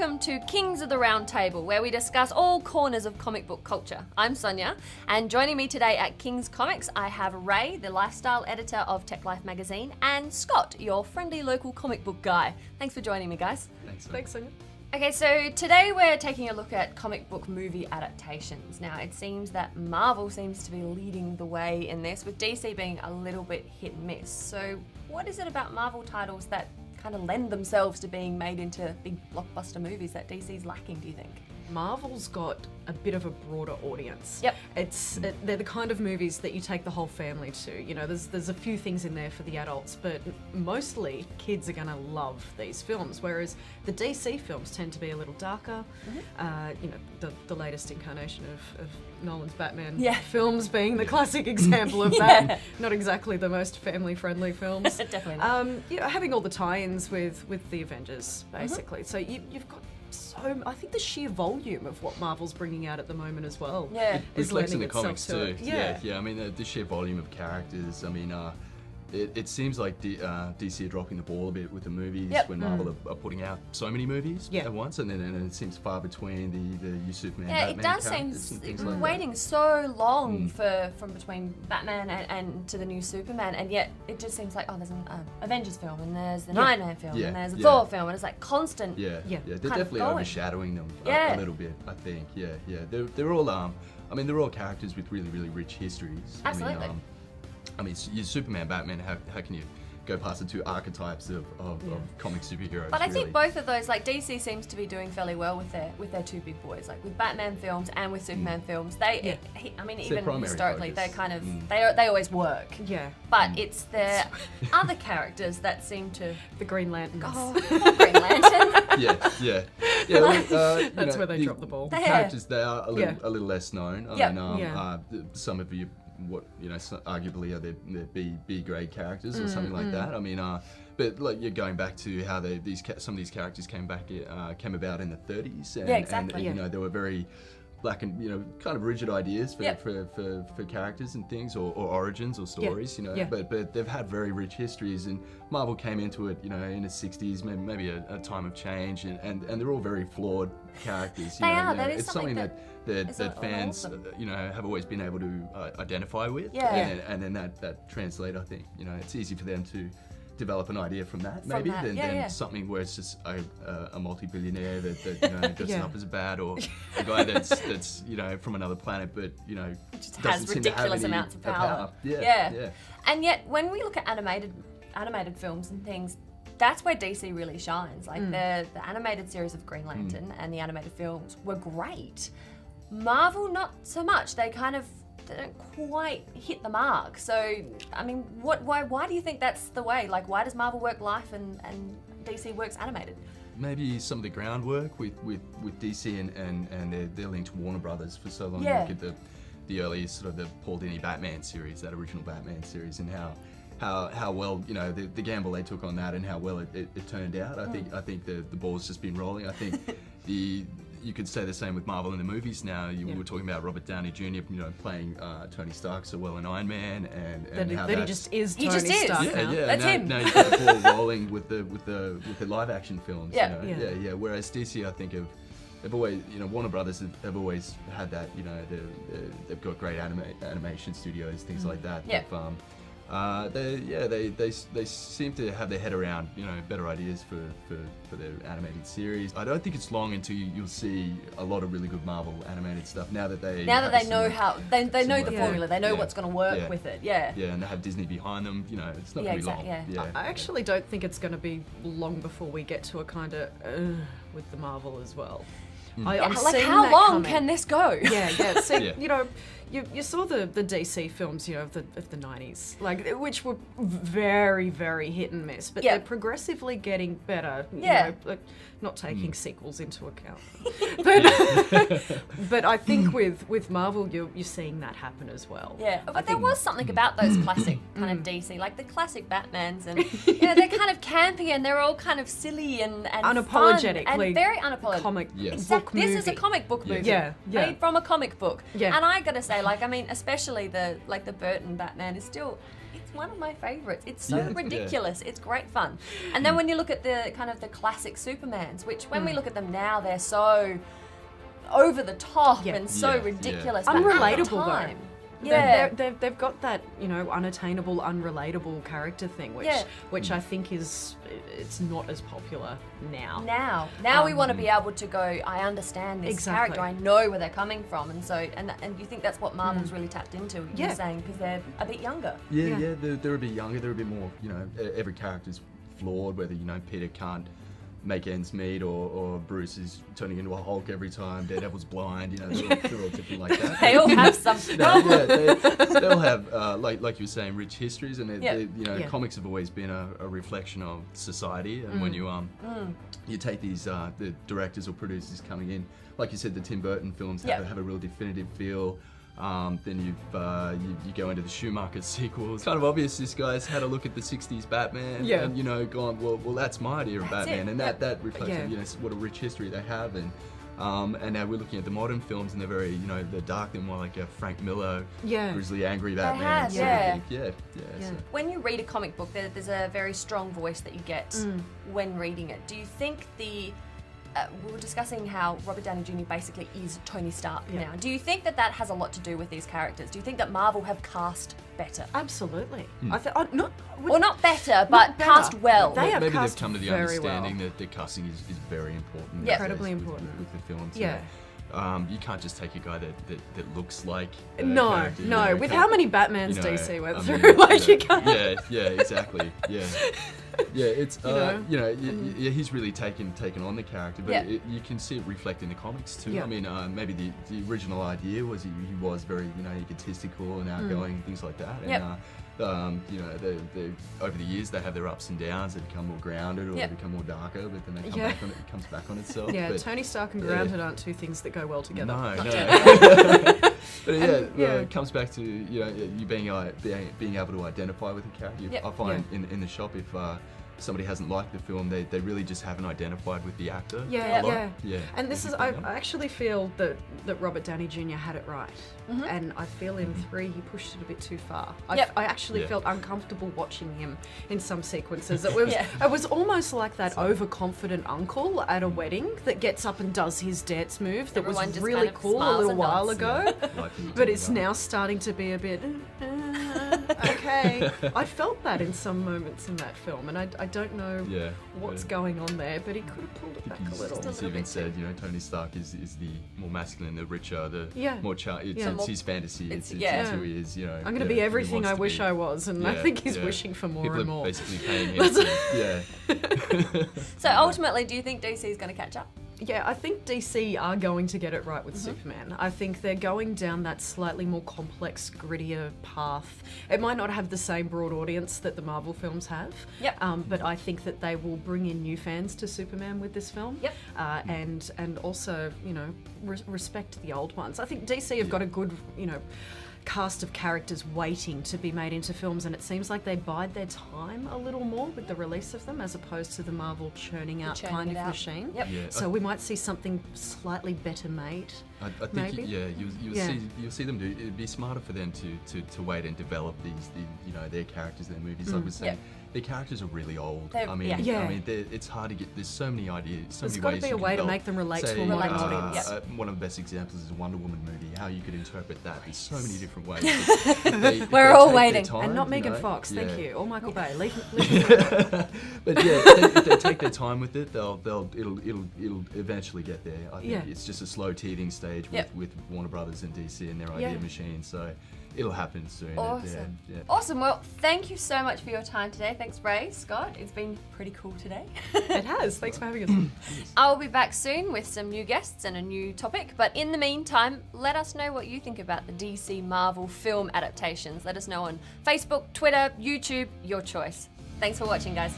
welcome to Kings of the Round Table, where we discuss all corners of comic book culture. I'm Sonya, and joining me today at Kings Comics, I have Ray, the lifestyle editor of TechLife Magazine, and Scott, your friendly local comic book guy. Thanks for joining me, guys. Thanks, Sonya. Okay, so today we're taking a look at comic book movie adaptations. Now, it seems that Marvel seems to be leading the way in this, with DC being a little bit hit and miss. So what is it about Marvel titles that kind of lend themselves to being made into big blockbuster movies that DC's lacking, do you think? Marvel's got a bit of a broader audience. Yep. They're the kind of movies that you take the whole family to. You know, there's a few things in there for the adults, but mostly kids are gonna love these films. Whereas the DC films tend to be a little darker. You know, the latest incarnation of Nolan's Batman films being the classic example of that. Not exactly the most family-friendly films. Definitely not. You know, having all the tie-ins with the Avengers, basically. So you've got I think the sheer volume of what Marvel's bringing out at the moment as well is reflects in lending the comics itself to too. it. Yeah. I mean, the sheer volume of characters. I mean, it seems like DC are dropping the ball a bit with the movies when Marvel are putting out so many movies at once, and then it seems far between the Superman. Yeah, Batman it does seem like waiting so long from between Batman and to the new Superman, and yet it just seems like, oh, there's an Avengers film, and there's the Iron Man film, and there's a Thor film, and it's like constant. They're definitely overshadowing them a little bit. I think. They're all I mean, they're all characters with really, really rich histories. Absolutely. I mean, your Superman, Batman, how can you go past the two archetypes of comic superheroes? But I think both of those, like DC seems to be doing fairly well with their two big boys, like with Batman films and with Superman films. I mean, it's even historically, focus. they kind of they always work. Yeah. But it's the other characters that seem to The Green Lanterns. Green Lantern. That's where they drop the ball. The characters, they are a little less known. I mean, some of you, arguably are their B grade characters or something like that. I mean, but like you're going back to how some of these characters came about in the 30s, and you know, they were very black and kind of rigid ideas for characters and things or origins or stories, but they've had very rich histories, and Marvel came into it in the 60s, maybe a time of change, and they're all very flawed characters. That is it's something that fans have always been able to identify with, and then that translate. I think it's easy for them to develop an idea from that than something where it's just a multi-billionaire that dresses up as a bat, or a guy that's from another planet, but just has ridiculous amounts of power. And yet when we look at animated films and things, that's where DC really shines. Like the animated series of Green Lantern and the animated films were great. Marvel, not so much. They don't quite hit the mark. So, I mean, why do you think that's the way? Like, why does Marvel work live and DC works animated? Maybe some of the groundwork with DC and their link to Warner Brothers for so long. Look at the early sort of the Paul Dini Batman series, that original Batman series, and how well the gamble they took on that and how well it turned out. I think the ball's just been rolling. I think you could say the same with Marvel in the movies now. You were talking about Robert Downey Jr. playing Tony Stark so well in Iron Man, and how he just is Tony Stark now. That's him. Now you've got the ball rolling with the live action films. Whereas DC, I think they've always, Warner Brothers have always had that. They've got great animation studios, things like that. They seem to have their head around better ideas for their animated series. I don't think it's long until you'll see a lot of really good Marvel animated stuff now that they know how they know the formula, they know what's going to work with it. And they have Disney behind them. It's not going to be long. I actually don't think it's going to be long before we get to a kind of with the Marvel as well. I'm like, how long can this go? See, you saw the DC films, of the 90s, like, which were very, very hit and miss, but they're progressively getting better. Like, not taking sequels into account. But I think with Marvel, you're seeing that happen as well. But there was something about those classic kind of DC, like the classic Batmans, and they're kind of campy and they're all kind of silly and unapologetically fun and very unapologetic. Comic book This movie. is a comic book movie made from a comic book. And I gotta say, like, I mean, especially the Burton Batman is still. It's It's one of my favorites. It's so ridiculous. It's great fun. And then when you look at the kind of the classic Supermans, which when we look at them now, they're so over the top and so ridiculous. But unrelatable at the time, though. Yeah, they've got that, you know, unattainable, unrelatable character thing, which I think it's not as popular now. Now we want to be able to go, I understand this character, I know where they're coming from, and so and you think that's what Marvel's really tapped into. You're saying because they're a bit younger. They're a bit younger. They're a bit more, you know, every character's flawed. Whether, you know, Peter can't make ends meet, or Bruce is turning into a Hulk every time, Daredevil's blind, you know, they're all different like that. They all have something. They'll have, like you were saying, rich histories, and you know, comics have always been a reflection of society, and when you take these, the directors or producers coming in, like you said, the Tim Burton films have a real definitive feel. Then you go into the Schumacher sequels. It's kind of obvious this guy's had a look at the 60s Batman and, you know, gone, well that's my idea of Batman. And that reflects you know, what a rich history they have. And now we're looking at the modern films, and they're very, you know, they're dark. They're more like a Frank Miller, grizzly, angry Batman. So. When you read a comic book, there's a very strong voice that you get when reading it. Do you think we were discussing how Robert Downey Jr. basically is Tony Stark now. Do you think that has a lot to do with these characters? Do you think that Marvel have cast better? Absolutely. I think not better, but cast well. Maybe they've come to the understanding that the casting is very important. Incredibly important with the films. Yeah. You can't just take a guy that looks like no. You know, with how many Batmans DC went through, you can't. Yeah, exactly. It's he's really taken on the character, but you can see it reflect in the comics too. I mean, maybe the original idea was he was very, you know, egotistical and outgoing, things like that. And you know, they over the years they have their ups and downs. They become more grounded, or they become more darker, but then they come back on it. It comes back on itself. Yeah, but Tony Stark and grounded aren't two things that go well together. No. But it comes back to, you know, you being able to identify with the character. I find in the shop, if somebody hasn't liked the film, they really just haven't identified with the actor. And this is, I actually feel that Robert Downey Jr. had it right, and I feel in 3 he pushed it a bit too far. I actually felt uncomfortable watching him in some sequences. It was almost like that overconfident uncle at a wedding that gets up and does his dance move that was really cool a little while ago, but it's now starting to be a bit okay. I felt that in some moments in that film, and I don't know what's going on there, but he could have pulled it back a little. He's even said, you know, Tony Stark is the more masculine, the richer, the more it's his fantasy. It's who he is. You know, I'm going to be everything I wish I was, and I think he's wishing for more and more. Basically paying him. So ultimately, do you think DC is going to catch up? Yeah, I think DC are going to get it right with Superman. I think they're going down that slightly more complex, grittier path. It might not have the same broad audience that the Marvel films have, but I think that they will bring in new fans to Superman with this film, and also, you know, respect the old ones. I think DC have got a good, you know, cast of characters waiting to be made into films, and it seems like they bide their time a little more with the release of them, as opposed to the Marvel churning out kind of machine. So we might see something slightly better made. I think you'll see them do. It'd be smarter for them to wait and develop their characters, their movies. Like we're saying, their characters are really old. I mean, it's hard to get. There's so many ideas. There's got to be a way to make them relate to a modern audience. One of the best examples is a Wonder Woman movie. How you could interpret that. There's so many different ways. We're all waiting, and not Megan Fox. Thank you, or Michael Bay. Leave But if they take their time with it, it'll eventually get there. I think it's just a slow teething stage with Warner Brothers and DC and their idea machine. So it'll happen soon. Awesome. Awesome. Well, thank you so much for your time today. Thanks, Ray, Scott. It's been pretty cool today. It has. Thanks for having us. I'll be back soon with some new guests and a new topic. But in the meantime, let us know what you think about the DC Marvel film adaptations. Let us know on Facebook, Twitter, YouTube, your choice. Thanks for watching, guys.